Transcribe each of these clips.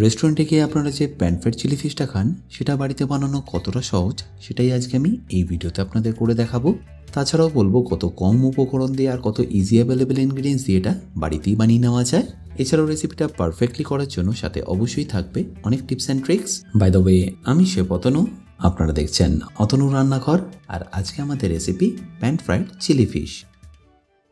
রেস্টুরেন্টে গিয়ে আপনারা যে প্যান ফ্রাইড চিলি ফিশটা খান সেটা বাড়িতে বানানো কতটা সহজ সেটাই আজকে আমি এই ভিডিওতে আপনাদের করে দেখাবো। তাছাড়াও বলবো কত কম উপকরণ দিয়ে আর কত ইজি অ্যাভেলেবেল ইনগ্রিডিয়েন্টস দিয়ে এটা বাড়িতেই বানিয়ে নেওয়া যায়। এছাড়াও রেসিপিটা পারফেক্টলি করার জন্য সাথে অবশ্যই থাকবে অনেক tips and tricks. By the way, আমি শেফ অতনু, আপনারা দেখছেন অতনু রান্নাঘর। আর আজকে আমাদের recipe pan fried chilli fish.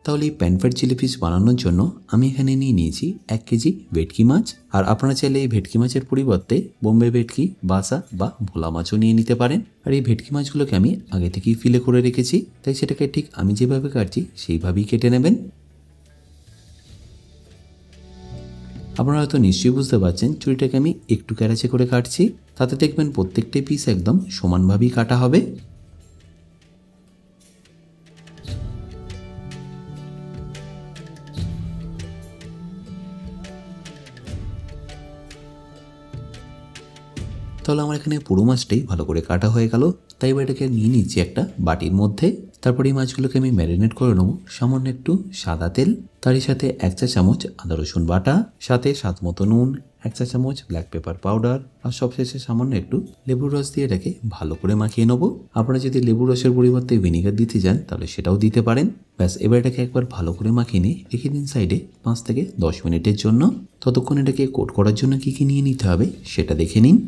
তাহলে এই প্যান ফ্রাইড চিলি ফিশ বানানোর জন্য আমি এখানে নিয়ে নিয়েছি 1 কেজি ভেটকি মাছ। আর আপনারা চাইলে এই ভেটকি মাছের পরিবর্তে বোম্বে ভেটকি, বাসা বা ভোলা মাছও নিয়ে নিতে পারেন। আর এই ভেটকি মাছগুলোকে আমি আগে থেকেই ফিলে করে রেখেছি, তাই সেটাকে ঠিক আমি যেভাবে কাটছি সেইভাবেই কেটে নেবেন। আপনারা হয়তো নিশ্চয়ই বুঝতে পারছেন ছুরিটাকে আমি একটু ক্যারাচে করে কাটছি, তাতে দেখবেন প্রত্যেকটা পিস একদম সমানভাবেই কাটা হবে। তাহলে আমার এখানে পুরো মাছটাই ভালো করে কাটা হয়ে গেল। তাই এবার এটাকে নিয়ে নিচ্ছি একটা বাটির মধ্যে। তারপরে এই মাছগুলোকে আমি ম্যারিনেট করে নেবো সামান্য একটু সাদা তেল, তারই সাথে 1 চা চামচ আদা রসুন বাটা, সাথে স্বাদ মতো নুন, 1 চা চামচ ব্ল্যাক পেপার পাউডার, আর সবশেষে সামান্য একটু লেবুর রস দিয়ে এটাকে ভালো করে মাখিয়ে নেবো। আপনারা যদি লেবুর রসের পরিবর্তে ভিনিগার দিতে চান তাহলে সেটাও দিতে পারেন। ব্যাস, এবার এটাকে একবার ভালো করে মাখিয়ে নিয়ে রেখে দিন সাইডে 5 থেকে 10 মিনিটের জন্য। ততক্ষণ এটাকে কোট করার জন্য কী কী নিয়ে নিতে হবে সেটা দেখে নিন।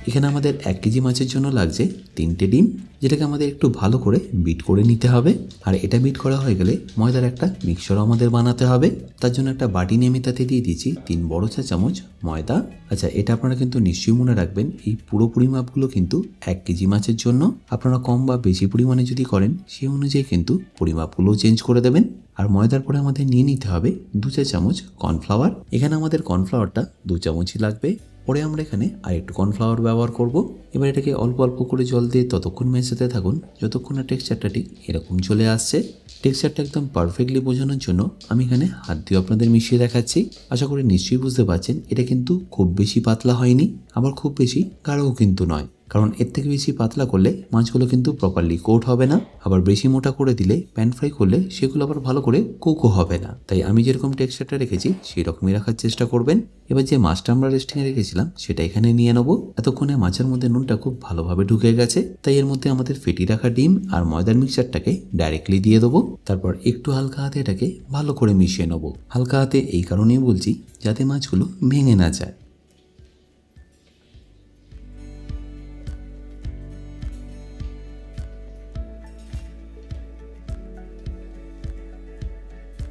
এখানে আমাদের 1 কেজি মাছের জন্য লাগছে 3টে ডিম, যেটাকে আমাদের একটু ভালো করে বিট করে নিতে হবে। আর এটা বিট করা হয়ে গেলে ময়দার একটা মিক্সচারও আমাদের বানাতে হবে। তার জন্য একটা বাটি নিয়ে আমি তাতে দিয়ে দিয়েছি 3 বড় চা চামচ ময়দা। আচ্ছা, এটা আপনারা কিন্তু নিশ্চয়ই মনে রাখবেন, এই পুরো পরিমাপগুলো কিন্তু 1 কেজি মাছের জন্য। আপনারা কম বা বেশি পরিমাণে যদি করেন সেই অনুযায়ী কিন্তু পরিমাপগুলো চেঞ্জ করে দেবেন। আর ময়দার পরে আমাদের নিয়ে নিতে হবে 2 চা চামচ কর্নফ্লাওয়ার। এখানে আমাদের কর্নফ্লাওয়ারটা 2 চামচই লাগবে। পরে আমরা এখানে আর একটু কর্নফ্লাওয়ার ব্যবহার করব। এবার এটাকে অল্প অল্প করে জল দিয়ে ততক্ষণ মেশাতে থাকুন যতক্ষণ না টেক্সচারটা ঠিক এরকম চলে আসছে। টেক্সচারটা একদম পারফেক্টলি বোঝানোর জন্য আমি এখানে হাত দিয়ে আপনাদের মিশিয়ে দেখাচ্ছি। আশা করি নিশ্চয়ই বুঝতে পারছেন এটা কিন্তু খুব বেশি পাতলা হয়নি, আবার খুব বেশি গাঢ়ও কিন্তু নয়। কারণ এর থেকে বেশি পাতলা করলে মাছগুলো কিন্তু প্রপারলি কোট হবে না, আবার বেশি মোটা করে দিলে প্যান ফ্রাই করলে সেগুলো আবার ভালো করে কুকও হবে না। তাই আমি যেরকম টেক্সচারটা রেখেছি সেই রকমই রাখার চেষ্টা করবেন। এবার যে মাছটা আমরা রেস্টিংয়ে রেখেছিলাম সেটা এখানে নিয়ে নেবো। এতক্ষণে মাছের মধ্যে নুনটা খুব ভালোভাবে ঢুকে গেছে, তাই এর মধ্যে আমাদের ফেটি রাখা ডিম আর ময়দার মিক্সচারটাকে ডাইরেক্টলি দিয়ে দেবো। তারপর একটু হালকা হাতে এটাকে ভালো করে মিশিয়ে নেবো। হালকা হাতে এই কারণেই বলছি যাতে মাছগুলো ভেঙে না যায়।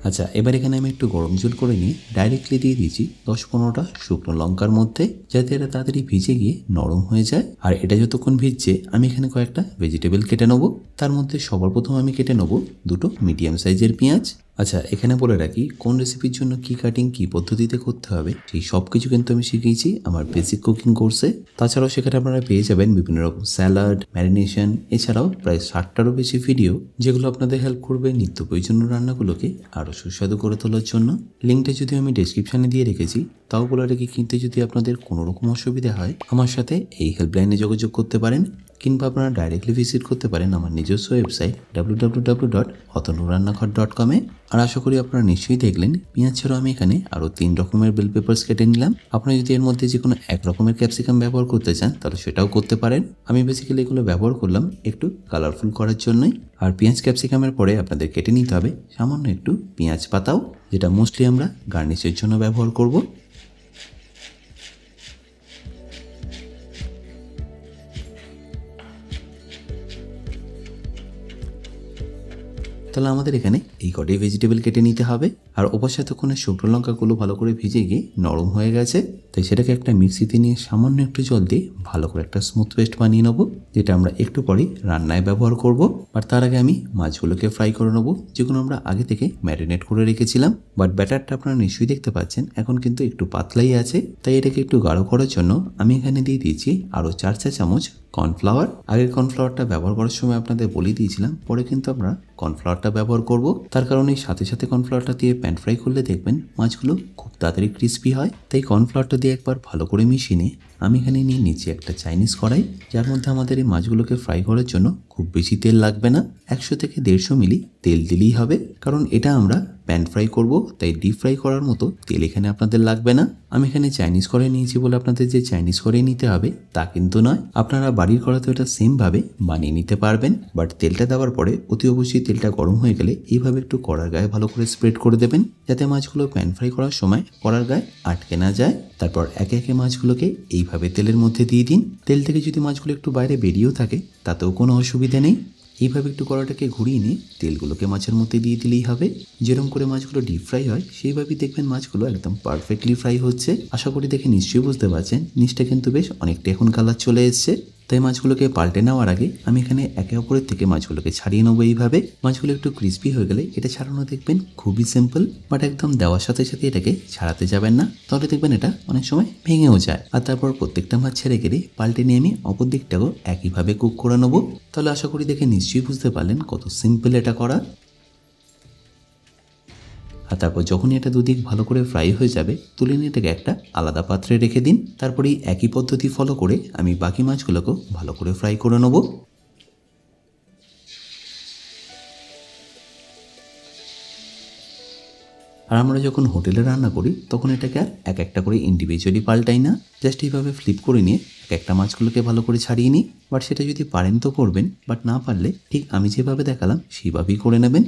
আচ্ছা, এবার এখানে আমি একটু গরম জল করে নিয়ে ডাইরেক্টলি দিয়ে দিয়েছি 10-15টা শুকনো লঙ্কার মধ্যে, যাতে এটা তাড়াতাড়ি ভিজে গিয়ে নরম হয়ে যায়। আর এটা যতক্ষণ ভিজছে আমি এখানে কয়েকটা ভেজিটেবল কেটে নেবো। তার মধ্যে সবার প্রথম আমি কেটে নেবো 2টো মিডিয়াম সাইজের পেঁয়াজ। আচ্ছা, এখানে বলে রাখি কোন রেসিপির জন্য কী কাটিং কী পদ্ধতিতে করতে হবে সেই সব কিছু কিন্তু আমি শিখিয়েছি আমার বেসিক কুকিং কোর্সে। তাছাড়াও সেখানে আপনারা পেয়ে যাবেন বিভিন্ন রকম স্যালাড, ম্যারিনেশন, এছাড়াও প্রায় 60টারও বেশি ভিডিও, যেগুলো আপনাদের হেল্প করবে নিত্য প্রয়োজনীয় রান্নাগুলোকে আরও সুস্বাদু করে তোলার জন্য। লিঙ্কটা যদিও আমি ডেসক্রিপশানে দিয়ে রেখেছি, তাও বলে রাখি কিনতে যদি আপনাদের কোনো রকম অসুবিধা হয় আমার সাথে এই হেল্পলাইনে যোগাযোগ করতে পারেন, কিংবা আপনারা ডাইরেক্টলি ভিজিট করতে পারেন আমার নিজস্ব ওয়েবসাইট www.otonurannaghar.com এ। আর আশা করি আপনারা নিশ্চয়ই দেখলেন পেঁয়াজ ছাড়াও আমি এখানে আরও 3 রকমের বেল পেপার্স কেটে নিলাম। আপনারা যদি এর মধ্যে যে কোনো 1 রকমের ক্যাপসিকাম ব্যবহার করতে চান তাহলে সেটাও করতে পারেন। আমি বেসিক্যালি এগুলো ব্যবহার করলাম একটু কালারফুল করার জন্যই। আর পেঁয়াজ ক্যাপসিকামের পরে আপনাদের কেটে নিতে হবে সামান্য একটু পেঁয়াজ পাতাও, যেটা মোস্টলি আমরা গার্নিশের জন্য ব্যবহার করব। তাহলে আমাদের এখানে এই কটাই ভেজিটেবল কেটে নিতে হবে। আর অবশ্য এতক্ষণে শুকনো লঙ্কাগুলো ভালো করে ভিজে গিয়ে নরম হয়ে গেছে, তাই সেটাকে একটা মিক্সিতে নিয়ে সামান্য একটু জল দিয়ে ভালো করে একটা স্মুথ পেস্ট বানিয়ে নেবো, যেটা আমরা একটু পরেই রান্নায় ব্যবহার করব। আর তার আগে আমি মাছগুলোকে ফ্রাই করে নেবো, যেগুলো আমরা আগে থেকে ম্যারিনেট করে রেখেছিলাম। বাট ব্যাটারটা আপনারা নিশ্চয়ই দেখতে পাচ্ছেন এখন কিন্তু একটু পাতলাই আছে, তাই এটাকে একটু গাঢ় করার জন্য আমি এখানে দিয়ে দিয়েছি আরও 4 চা চামচ কর্নফ্লাওয়ার। আগের কর্নফ্লাওয়ারটা ব্যবহার করার সময় আপনাদের বলে দিয়েছিলাম, পরে কিন্তু আমরা কর্নফ্লাওয়ারটা ব্যবহার করব। তার কারণে সাথে সাথে কর্নফ্লাওয়ারটা দিয়ে প্যান ফ্রাই করলে দেখবেন মাছগুলো খুব তাড়াতাড়ি ক্রিস্পি হয়। তাই কর্নফ্লাওয়ারটা দিয়ে একবার ভালো করে মিশিয়ে নিয়ে আমি এখানে নিয়ে নিচ্ছি একটা চাইনিজ কড়াই, যার মধ্যে আমাদের এই মাছগুলোকে ফ্রাই করার জন্য খুব বেশি তেল লাগবে না, 100 থেকে 150 মিলি তেল দিলেই হবে, কারণ এটা আমরা প্যান ফ্রাই করব, তাই ডিপ ফ্রাই করার মতো তেল এখানে আপনাদের লাগবে না। আমি এখানে চাইনিজ কড়াই নিয়েছি বলে আপনাদের যে চাইনিজ কড়াই নিতে হবে তা কিন্তু নয়, আপনারা বাড়ির কড়াইতে এটা সেমভাবে বানিয়ে নিতে পারবেন। বাট তেলটা দেওয়ার পরে অতি অবশ্যই তেলটা গরম হয়ে গেলে এইভাবে একটু কড়ার গায়ে ভালো করে স্প্রেড করে দেবেন, যাতে মাছগুলো প্যান ফ্রাই করার সময় কড়ার গায়ে আটকে না যায়। তারপর একে একে মাছগুলোকে এইভাবে তেলের মধ্যে দিয়ে দিন। তেল থেকে যদি মাছগুলো একটু বাইরে বেরিয়েও থাকে তাতেও কোনো অসুবিধা নেই। এইভাবে একটু কড়াটাকে ঘুরিয়ে নিয়ে তেলগুলোকে মাছের মধ্যে দিয়ে দিলেই হবে। যেরকম করে মাছগুলো ডিপ ফ্রাই হয় সেইভাবেই দেখবেন মাছগুলো একদম পারফেক্টলি ফ্রাই হচ্ছে। আশা করি দেখে নিশ্চয়ই বুঝতে পারছেন নিচটা কিন্তু বেশ অনেকটা এখন কালার চলে এসছে। তাই মাছগুলোকে পাল্টে নেওয়ার আগে আমি এখানে একে অপরের থেকে মাছগুলোকে ছাড়িয়ে নেবো এইভাবে। মাছগুলো একটু ক্রিস্পি হয়ে গেলে এটা ছাড়ানো দেখবেন খুবই সিম্পল, বাট একদম দেওয়ার সাথে সাথে এটাকে ছাড়াতে যাবেন না, তাহলে দেখবেন এটা অনেক সময় ভেঙেও যায়। আর তারপর প্রত্যেকটা মাছ ছেড়ে গেলে পাল্টে নিয়ে আমি অপর দিকটাকেও একইভাবে কুক করে নেবো। তাহলে আশা করি দেখে নিশ্চয়ই বুঝতে পারলেন কত সিম্পল এটা করা। আর তারপর যখনই এটা দুদিক ভালো করে ফ্রাই হয়ে যাবে তুলে নিয়ে এটাকে একটা আলাদা পাত্রে রেখে দিন। তারপরে একই পদ্ধতি ফলো করে আমি বাকি মাছগুলোকেও ভালো করে ফ্রাই করে নেব। আর আমরা যখন হোটেলে রান্না করি তখন এটাকে আর এক একটা করে ইন্ডিভিজুয়ালি পাল্টাই না, জাস্ট এইভাবে ফ্লিপ করে নিয়ে এক একটা মাছগুলোকে ভালো করে ছাড়িয়ে নিই। বাট সেটা যদি পারেন তো করবেন, বাট না পারলে ঠিক আমি যেভাবে দেখালাম সেইভাবেই করে নেবেন।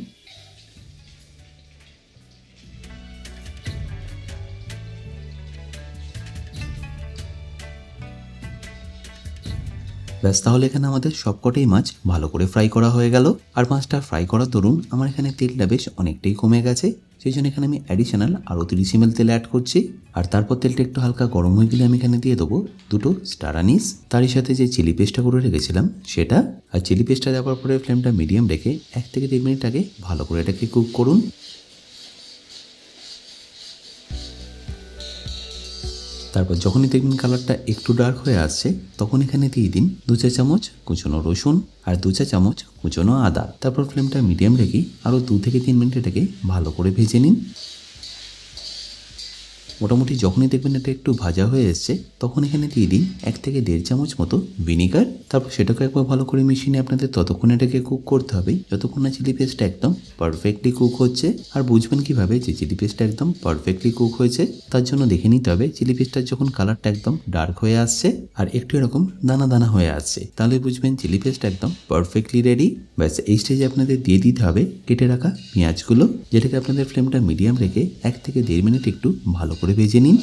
ব্যাস, তাহলে এখানে আমাদের সবকটাই মাছ ভালো করে ফ্রাই করা হয়ে গেল। আর মাছটা ফ্রাই করার দরুন আমার এখানে তেলটা বেশ অনেকটাই কমে গেছে, সেই জন্য এখানে আমি অ্যাডিশনাল আরও 30 ml তেল অ্যাড করছি। আর তারপর তেলটা একটু হালকা গরম হয়ে গেলে আমি এখানে দিয়ে দেবো 2 স্টার আনিস, তারই সাথে যে চিলি পেস্টটা করে রেখেছিলাম সেটা। আর চিলি পেস্টটা দেওয়ার পরে ফ্লেমটা মিডিয়াম রেখে 1 থেকে 1.5 মিনিট আগে ভালো করে এটাকে কুক করুন। তারপর যখনই দেখবেন কালারটা একটু ডার্ক হয়ে আসছে তখন এখানে দিয়ে দিন 2 চা চামচ কুচনো রসুন আর 2 চা চামচ কুচনো আদা। তারপর ফ্লেমটা মিডিয়াম রেখে আরও 2 থেকে 3 মিনিট এটাকে ভালো করে ভেজে নিন। মোটামুটি যখনই দেখবেন এটা একটু ভাজা হয়ে এসছে তখন এখানে দিয়ে দিন 1 থেকে 1.5 চামচ মতো ভিনিগার। তারপর সেটাকে একবার ভালো করে মিশিয়ে আপনাদের ততক্ষণ এটাকে কুক করতে হবে যতক্ষণ না চিলি পেস্টটা একদম পারফেক্টলি কুক হচ্ছে। আর বুঝবেন কিভাবে যে চিলি পেস্টটা একদম পারফেক্টলি কুক হয়েছে, তার জন্য দেখে নিতে হবে চিলি পেস্টটার যখন কালারটা একদম ডার্ক হয়ে আসছে আর একটু এরকম দানা দানা হয়ে আসছে, তাহলে বুঝবেন চিলি পেস্টটা একদম পারফেক্টলি রেডি। ব্যাস, এই স্টেজে আপনাদের দিয়ে দিতে হবে কেটে রাখা পেঁয়াজগুলো, যেটাকে আপনাদের ফ্লেমটা মিডিয়াম রেখে 1 থেকে 1.5 মিনিট একটু ভালো করে ভেজে নিন।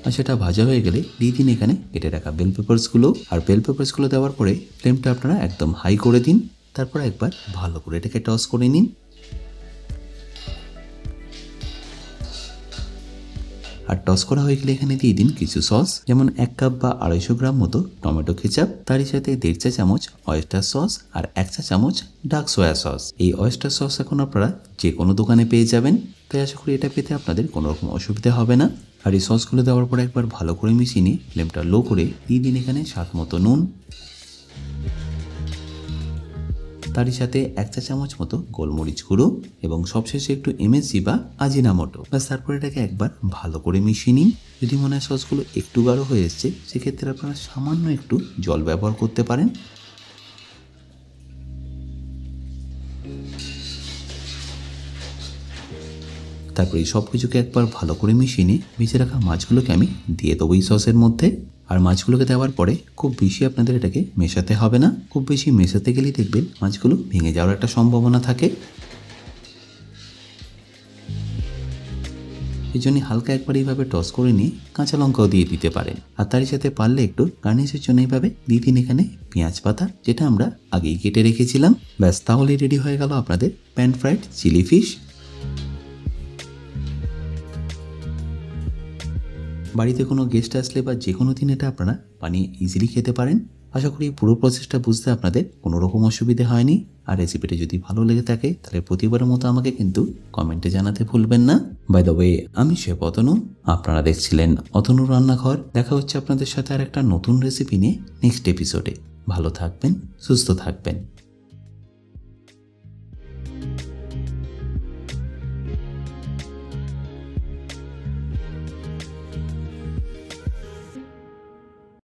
আর সেটা ভাজা হয়ে গেলে দিয়ে দিন এখানে কেটে রাখা বেল পেপারসগুলো। আর বেল পেপারসগুলো দেওয়ার পরে ফ্লেমটা আপনারা একদম হাই করে দিন। তারপর একবার ভালো করে এটাকে টস করে নিন। আর টস করা হয়ে গেলে এখানে দিয়ে দিন কিছু সস, যেমন 1 কাপ বা 250 গ্রাম মতো টমেটো কেচাপ, তারই সাথে 1.5 চা চামচ অয়েস্টার সস আর 1 চা চামচ ডার্ক সয়া সস। এই অয়েস্টার সস এখন আপনারা যে কোনো দোকানে পেয়ে যাবেন, তাই আশা করি এটা পেতে আপনাদের কোনো রকম অসুবিধা হবে না। আর এই সসগুলো দেওয়ার পরে একবার ভালো করে মিশিয়ে নিয়ে ফ্লেমটা লো করে দিয়ে দিন এখানে স্বাদ মতো নুন, তারই সাথে 1 চা চামচ মতো গোলমরিচ গুঁড়ো এবং সবশেষে একটু MSG বা আজিনামোটো। ব্যাস, তারপর এটাকে একবার ভালো করে মিশিয়ে নিন। যদি মনে হয় সসগুলো একটু গাঢ় হয়ে এসছে সেক্ষেত্রে আপনারা সামান্য একটু জল ব্যবহার করতে পারেন। তারপর এই সব কিছুকে একবার ভালো করে মিশিয়ে নিয়ে ভেজে রাখা মাছগুলোকে আমি দিয়ে দেবো এই সসের মধ্যে। আর মাছগুলোকে দেওয়ার পরে খুব বেশি আপনাদের এটাকে মেশাতে হবে না, খুব বেশি মেশাতে গেলেই দেখবেন মাছগুলো ভেঙে যাওয়ার একটা সম্ভাবনা থাকে। এই জন্য হালকা একবার এইভাবে টস করে নিয়ে কাঁচা লঙ্কাও দিয়ে দিতে পারেন। আর তারই সাথে পারলে একটু গার্নিশের জন্য এইভাবে দিয়ে দিন এখানে পেঁয়াজ পাতা, যেটা আমরা আগেই কেটে রেখেছিলাম। ব্যাস, তাহলেই রেডি হয়ে গেল আপনাদের প্যান ফ্রাইড চিলি ফিশ। বাড়িতে কোনো গেস্ট আসলে বা যে কোনো দিন এটা আপনারা বানিয়ে ইজিলি খেতে পারেন। আশা করি পুরো প্রসেসটা বুঝতে আপনাদের কোনো রকম অসুবিধা হয়নি। আর রেসিপিটা যদি ভালো লেগে থাকে তাহলে প্রতিবারের মতো আমাকে কিন্তু কমেন্টে জানাতে ভুলবেন না। বাই দ্য ওয়ে, আমি শেফ অতনু, আপনারা দেখছিলেন অতনু রান্নাঘর। দেখা হচ্ছে আপনাদের সাথে আর একটা নতুন রেসিপি নিয়ে নেক্সট এপিসোডে। ভালো থাকবেন, সুস্থ থাকবেন।